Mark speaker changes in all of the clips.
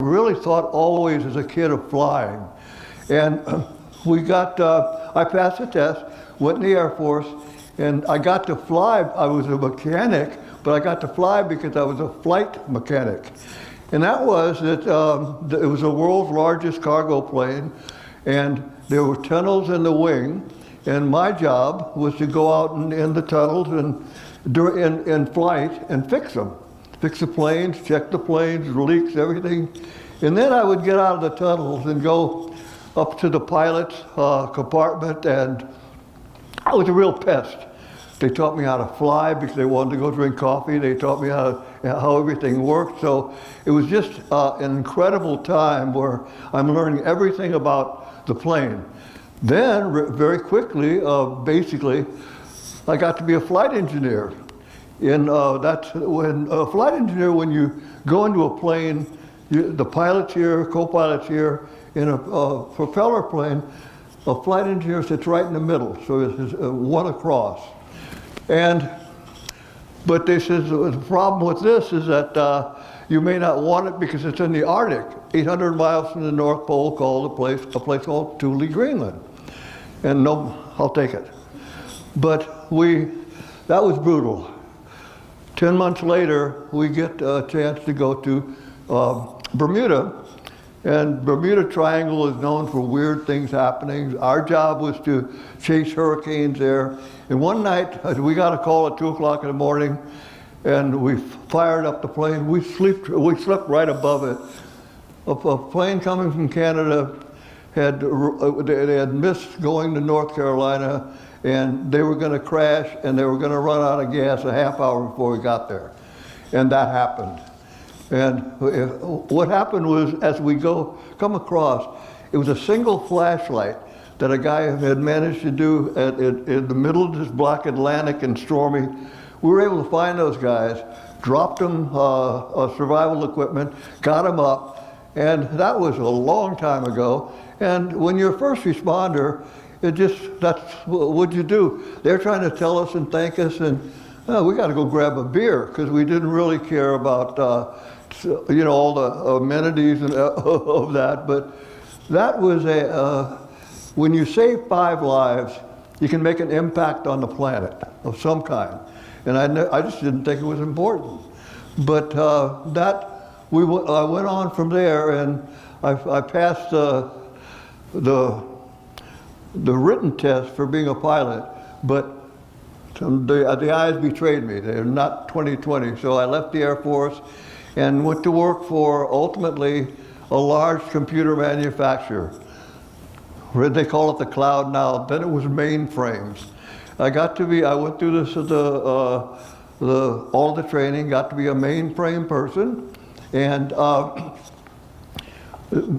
Speaker 1: really thought always as a kid of flying. And I passed the test, went in the Air Force, and I got to fly. I was a mechanic, but I got to fly because I was a flight mechanic. And that was that it was the world's largest cargo plane, and there were tunnels in the wing, and my job was to go out in the tunnels and in flight and fix them. Fix the planes, check the planes, leaks, everything. And then I would get out of the tunnels and go up to the pilot's compartment, and I was a real pest. They taught me how to fly because they wanted to go drink coffee. They taught me how everything worked. So it was just an incredible time where I'm learning everything about the plane. Then, very quickly, basically, I got to be a flight engineer. And that's when a flight engineer, when you go into a plane, the pilot's here, co-pilot's here. In a propeller plane, a flight engineer sits right in the middle, so it's one across. But they says the problem with this is that you may not want it because it's in the Arctic, 800 miles from the North Pole, called a place called Thule, Greenland. And no, I'll take it. But that was brutal. 10 months later, we get a chance to go to Bermuda. And Bermuda Triangle is known for weird things happening. Our job was to chase hurricanes there. And one night, we got a call at 2 o'clock in the morning, and we fired up the plane. We slept right above it. A plane coming from Canada they had missed going to North Carolina, and they were going to crash, and they were going to run out of gas a half hour before we got there. And that happened. And what happened was, as we come across, it was a single flashlight that a guy had managed to do in the middle of this black Atlantic and stormy. We were able to find those guys, dropped them survival equipment, got them up, and that was a long time ago. And when you're a first responder, that's what you do. They're trying to tell us and thank us, and we got to go grab a beer because we didn't really care about all the amenities and of that. But that was when you save 5 lives, you can make an impact on the planet of some kind. And I just didn't think it was important. But I went on from there, and I passed the written test for being a pilot, but the eyes betrayed me. They're not 20/20. So I left the Air Force and went to work for, ultimately, a large computer manufacturer. They call it the cloud now. Then it was mainframes. I went through this all the training, got to be a mainframe person, and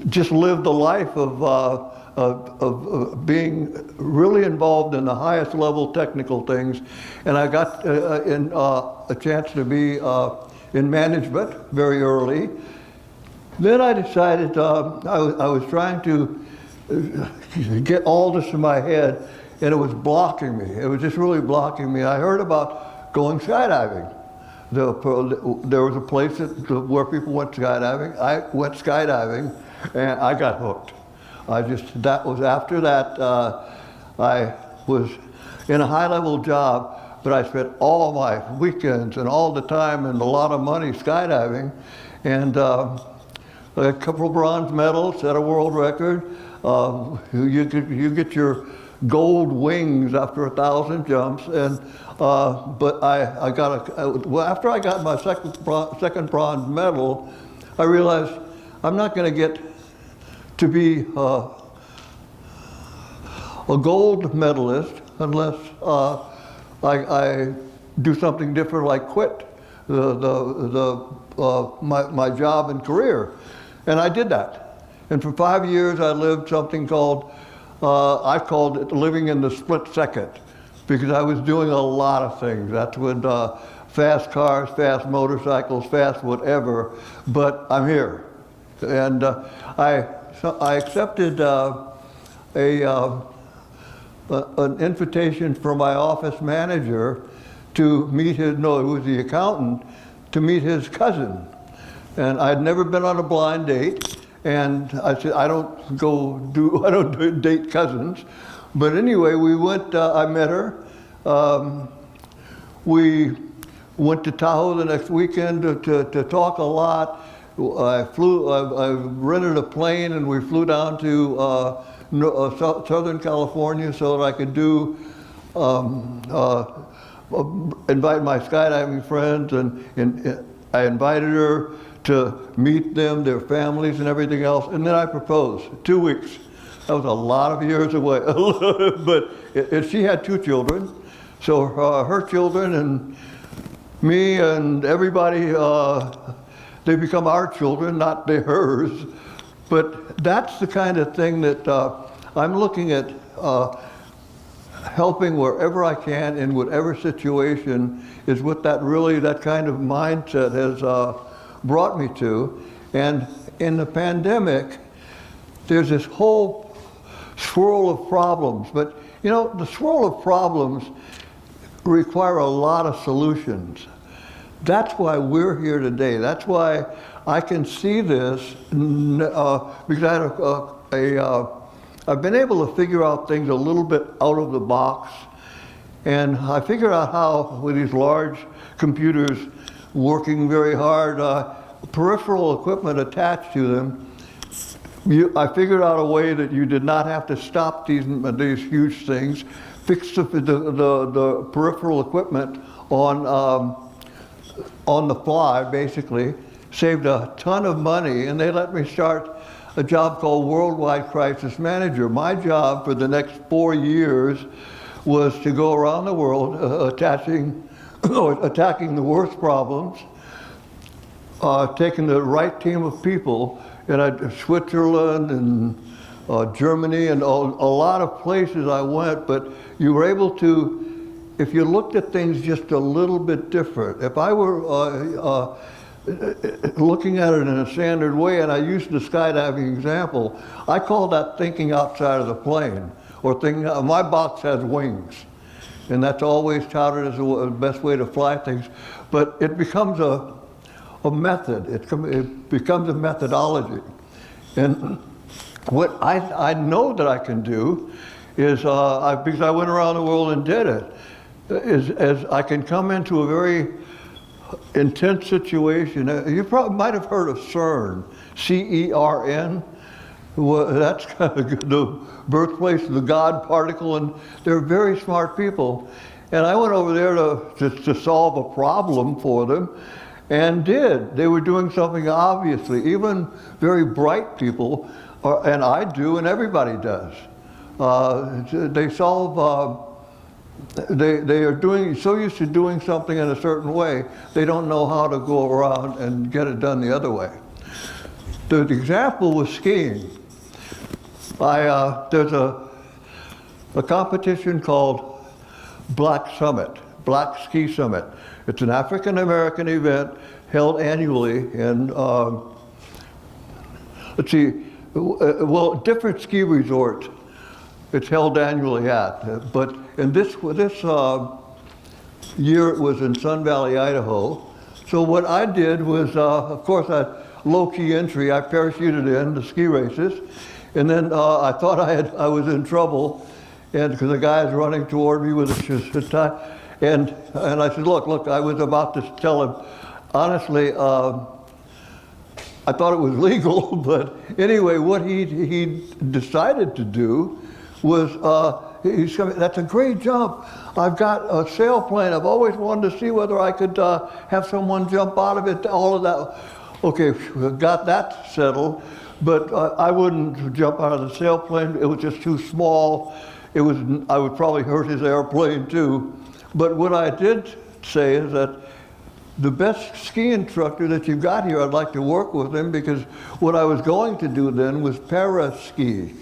Speaker 1: just lived the life of being really involved in the highest level technical things. And I got a chance to be in management very early. Then I decided I was trying to get all this in my head, and it was blocking me. It was just really blocking me. I heard about going skydiving. There was a place where people went skydiving. I went skydiving, and I got hooked. That was after that, I was in a high-level job, but I spent all my weekends and all the time and a lot of money skydiving, and a couple of bronze medals, set a world record. You get your gold wings after 1,000 jumps, and but after I got my second bronze medal, I realized I'm not going to get to be a gold medalist unless I do something different, like quit my job and career. And I did that. And for 5 years I lived something called, I called it living in the split second, because I was doing a lot of things. That's when fast cars, fast motorcycles, fast whatever, but I'm here. And I accepted an invitation from my office manager to meet it was the accountant, to meet his cousin. And I'd never been on a blind date. And I said, I don't date cousins. But anyway, we went, I met her. We went to Tahoe the next weekend to talk a lot. I rented a plane and we flew down to Southern California so that I could do, invite my skydiving friends, and I invited her to meet them, their families and everything else, and then I proposed. 2 weeks. That was a lot of years away. But she had 2 children, so her children and me and everybody, they become our children, not hers. But that's the kind of thing that I'm looking at, helping wherever I can in whatever situation, is what that kind of mindset has brought me to. And in the pandemic, there's this whole swirl of problems. But you know, the swirl of problems require a lot of solutions. That's why we're here today. That's why I can see this, because I've been able to figure out things a little bit out of the box. And I figured out how, with these large computers working very hard, peripheral equipment attached to them, I figured out a way that you did not have to stop these huge things, fix the peripheral equipment on the fly, basically, saved a ton of money, and they let me start a job called Worldwide Crisis Manager. My job for the next 4 years was to go around the world attacking the worst problems, taking the right team of people, and Switzerland and Germany and a lot of places I went, but you were able to, if you looked at things just a little bit different. If I were looking at it in a standard way, and I used the skydiving example, I call that thinking outside of the plane, or thinking, my box has wings. And that's always touted as the best way to fly things. But it becomes a method, it becomes a methodology. And what I know that I can do is, because I went around the world and did it, is I can come into a very intense situation. You probably might have heard of CERN, C-E-R-N. That's kind of the birthplace of the God particle, and they're very smart people. And I went over there to solve a problem for them, and did. They were doing something obviously, even very bright people, and I do, and everybody does. They solve, they are so used to doing something in a certain way, they don't know how to go around and get it done the other way. The example was skiing. There's a competition called Black Ski Summit. It's an African-American event held annually in, different ski resorts it's held annually at. But in this year it was in Sun Valley, Idaho. So what I did was, of course, low-key entry, I parachuted in the ski races. And then I thought I was in trouble, and because the guy was running toward me with a tie, and I said, look, I was about to tell him, honestly, I thought it was legal, but anyway, what he decided to do was, he's coming, that's a great jump. I've got a sailplane. I've always wanted to see whether I could have someone jump out of it, all of that. Okay, got that settled. But I wouldn't jump out of the sailplane. It was just too small. I would probably hurt his airplane too. But what I did say is that the best ski instructor that you've got here, I'd like to work with him, because what I was going to do then was para-ski.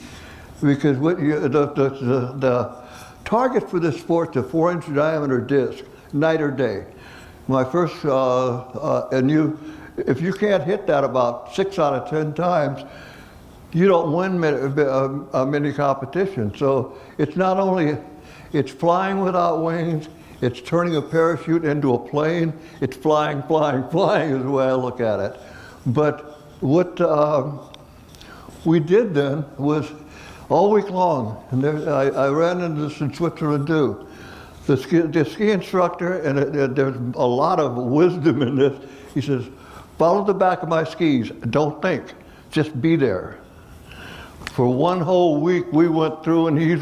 Speaker 1: Because the target for this sport is a 4-inch diameter disc, night or day. My first, if you can't hit that about 6 out of 10 times, you don't win many competitions. So it's not only, it's flying without wings, it's turning a parachute into a plane, it's flying is the way I look at it. But what we did then was all week long, and I ran into this in Switzerland too. The ski instructor, and there's a lot of wisdom in this, he says, follow the back of my skis, don't think, just be there. For one whole week we went through and he's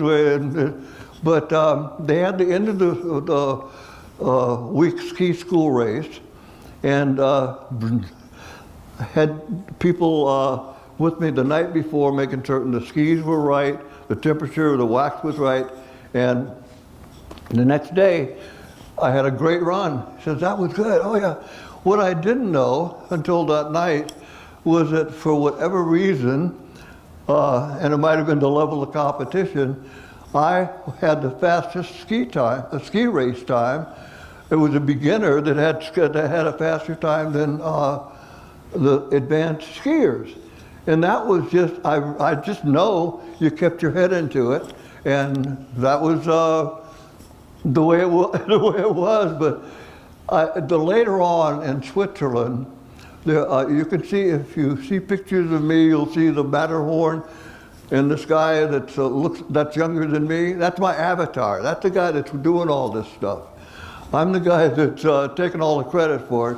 Speaker 1: but they had the end of the week ski school race, and had people with me the night before making certain the skis were right, the temperature of the wax was right, and the next day I had a great run. He says, that was good, oh yeah. What I didn't know until that night was that for whatever reason, and it might have been the level of competition, I had the fastest ski race time. It was a beginner that had a faster time than the advanced skiers. And that was just, I just know you kept your head into it, and that was the way it was. But later on in Switzerland, you can see, if you see pictures of me, you'll see the Matterhorn and this guy that's younger than me. That's my avatar. That's the guy that's doing all this stuff. I'm the guy that's taking all the credit for it.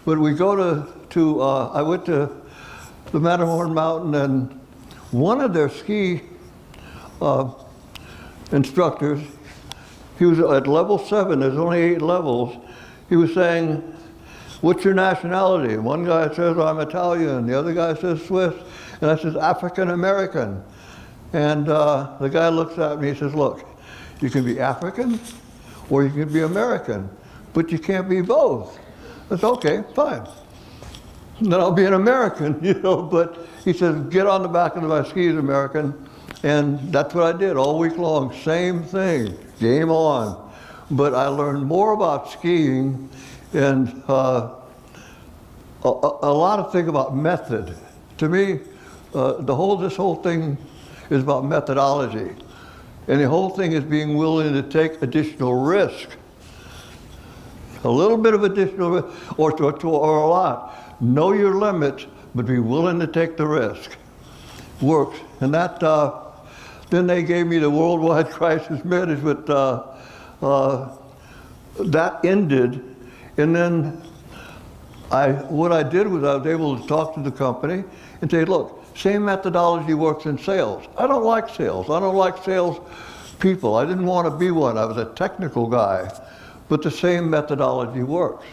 Speaker 1: But we go I went to the Matterhorn Mountain, and one of their ski instructors, he was at level 7, there's only 8 levels. He was saying, what's your nationality? And one guy says, I'm Italian. The other guy says Swiss. And I says, African American. And the guy looks at me, he says, look, you can be African or you can be American, but you can't be both. I said, okay, fine. Then I'll be an American, you know, but he says, get on the back of my skis, American. And that's what I did all week long, same thing, game on. But I learned more about skiing and a lot of things about method. To me, this whole thing is about methodology. And the whole thing is being willing to take additional risk. A little bit of additional risk, or a lot. Know your limits, but be willing to take the risk. Works. And that, then they gave me the Worldwide Crisis Management. That ended, and then what I did was I was able to talk to the company and say, look, same methodology works in sales. I don't like sales. I don't like sales people. I didn't want to be one. I was a technical guy. But the same methodology works.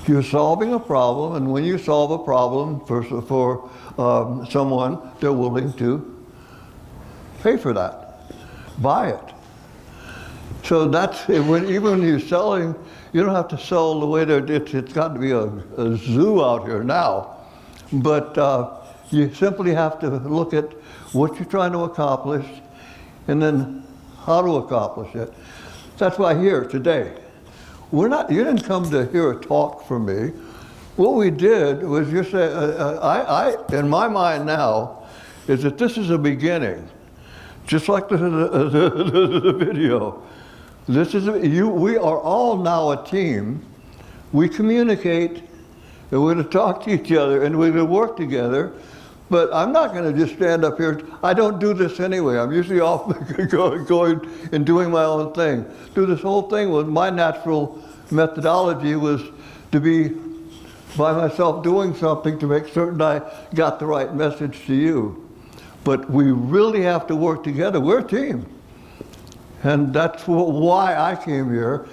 Speaker 1: You're solving a problem, and when you solve a problem for someone, they're willing to pay for that, buy it. So that's, even when you're selling, you don't have to sell the way it's got to be a zoo out here now. But you simply have to look at what you're trying to accomplish and then how to accomplish it. That's why here today. You didn't come to hear a talk from me. What we did was you say, in my mind now, is that this is a beginning. Just like the video. We are all now a team. We communicate, and we're going to talk to each other, and we're going to work together. But I'm not going to just stand up here. I don't do this anyway. I'm usually off going and doing my own thing. Do this whole thing with my natural methodology was to be by myself doing something to make certain I got the right message to you. But we really have to work together. We're a team. And that's why I came here.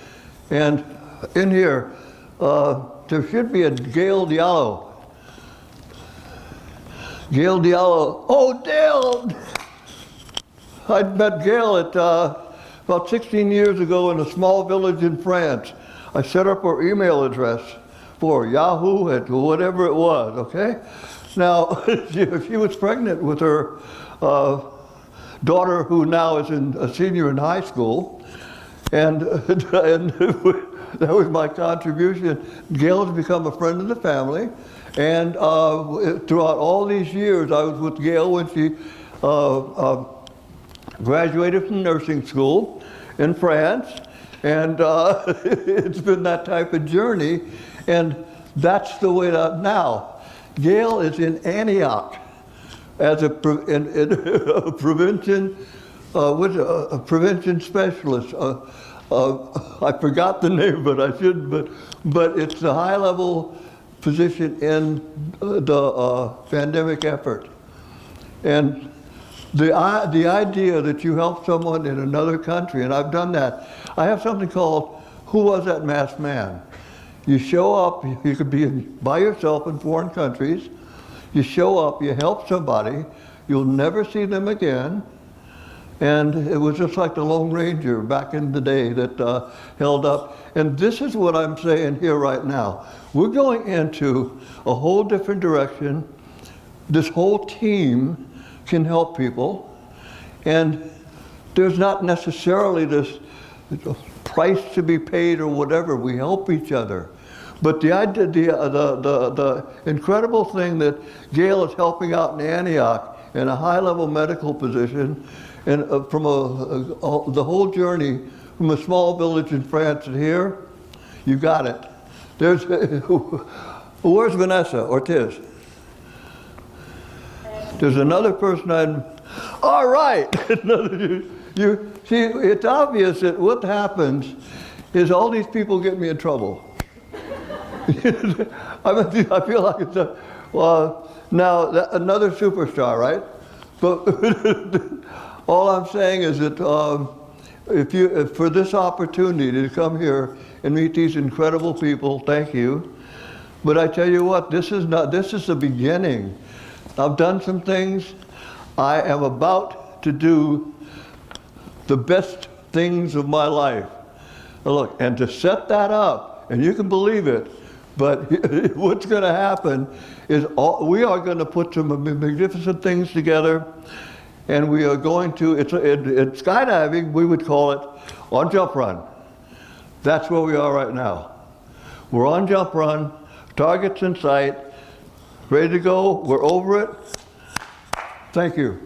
Speaker 1: And in here, there should be a Gail Diallo. Gail Diallo. Oh, Dale! I'd met Gail at about 16 years ago in a small village in France. I set up her email address for Yahoo, at whatever it was, okay? Now, she was pregnant with her daughter, who now is a senior in high school, and that was my contribution. Gail has become a friend of the family, and throughout all these years, I was with Gail when she graduated from nursing school in France, and it's been that type of journey. And that's the way that now. Gail is in Antioch as a prevention, a prevention specialist. I forgot the name, but I should. But it's a high-level position in the pandemic effort. And the idea that you help someone in another country, and I've done that. I have something called "Who Was That Masked Man?" You show up. You could be by yourself in foreign countries. You show up. You help somebody. You'll never see them again. And it was just like the Lone Ranger back in the day that held up. And this is what I'm saying here right now. We're going into a whole different direction. This whole team can help people. And there's not necessarily this price to be paid or whatever. We help each other. But the incredible thing that Gail is helping out in Antioch in a high-level medical position, and from the whole journey from a small village in France to here, you got it. There's where's Vanessa Ortiz? There's another person all right. You see, it's obvious that what happens is all these people get me in trouble. I feel like it's now another superstar, right? But all I'm saying is that if for this opportunity to come here and meet these incredible people, thank you. But I tell you what, this is the beginning. I've done some things. I am about to do the best things of my life. Look, and to set that up, and you can believe it, but what's going to happen is we are going to put some magnificent things together, and we are going to, in skydiving, we would call it on jump run. That's where we are right now. We're on jump run, targets in sight, ready to go, we're over it. Thank you.